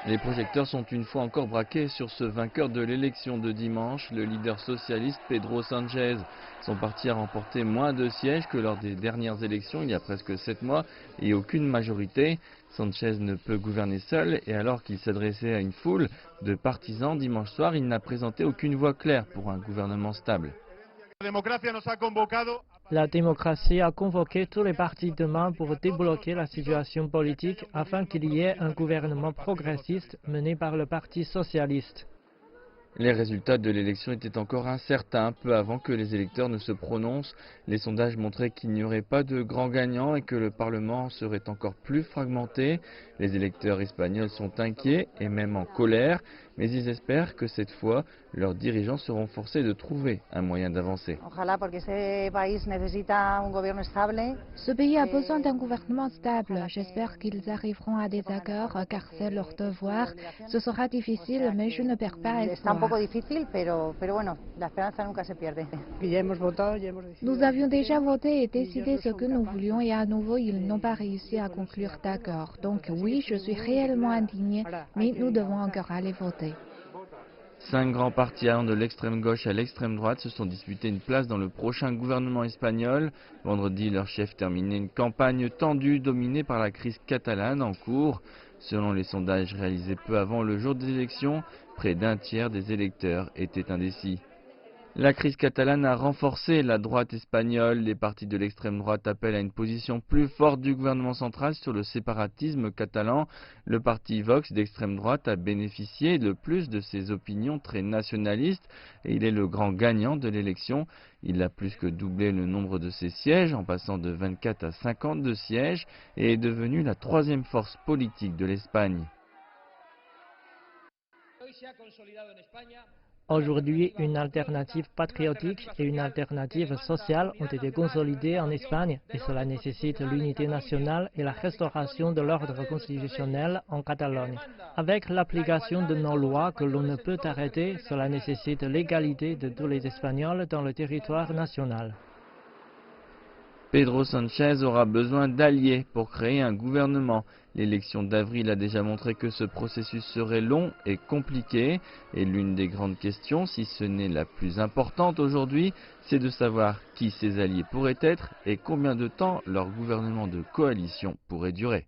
Les projecteurs sont une fois encore braqués sur ce vainqueur de l'élection de dimanche, le leader socialiste Pedro Sánchez. Son parti a remporté moins de sièges que lors des dernières élections il y a presque 7 mois et aucune majorité. Sánchez ne peut gouverner seul et alors qu'il s'adressait à une foule de partisans dimanche soir, il n'a présenté aucune voie claire pour un gouvernement stable. La démocratie a convoqué tous les partis demain pour débloquer la situation politique afin qu'il y ait un gouvernement progressiste mené par le Parti socialiste. Les résultats de l'élection étaient encore incertains peu avant que les électeurs ne se prononcent. Les sondages montraient qu'il n'y aurait pas de grand gagnant et que le Parlement serait encore plus fragmenté. Les électeurs espagnols sont inquiets et même en colère, mais ils espèrent que cette fois, leurs dirigeants seront forcés de trouver un moyen d'avancer. Ce pays a besoin d'un gouvernement stable. J'espère qu'ils arriveront à des accords car c'est leur devoir. Ce sera difficile, mais je ne perds pas espoir. Nous avions déjà voté et décidé ce que nous voulions et à nouveau ils n'ont pas réussi à conclure d'accord. Donc oui, je suis réellement indignée, mais nous devons encore aller voter. 5 grands partis allant de l'extrême gauche à l'extrême droite se sont disputés une place dans le prochain gouvernement espagnol. Vendredi, leur chef terminait une campagne tendue dominée par la crise catalane en cours. Selon les sondages réalisés peu avant le jour des élections, près d'un tiers des électeurs étaient indécis. La crise catalane a renforcé la droite espagnole. Les partis de l'extrême droite appellent à une position plus forte du gouvernement central sur le séparatisme catalan. Le parti Vox d'extrême droite a bénéficié le plus de ses opinions très nationalistes et il est le grand gagnant de l'élection. Il a plus que doublé le nombre de ses sièges en passant de 24 à 52 sièges et est devenu la troisième force politique de l'Espagne. Aujourd'hui, une alternative patriotique et une alternative sociale ont été consolidées en Espagne et cela nécessite l'unité nationale et la restauration de l'ordre constitutionnel en Catalogne. Avec l'application de nos lois que l'on ne peut arrêter, cela nécessite l'égalité de tous les Espagnols dans le territoire national. Pedro Sánchez aura besoin d'alliés pour créer un gouvernement. L'élection d'avril a déjà montré que ce processus serait long et compliqué. Et l'une des grandes questions, si ce n'est la plus importante aujourd'hui, c'est de savoir qui ces alliés pourraient être et combien de temps leur gouvernement de coalition pourrait durer.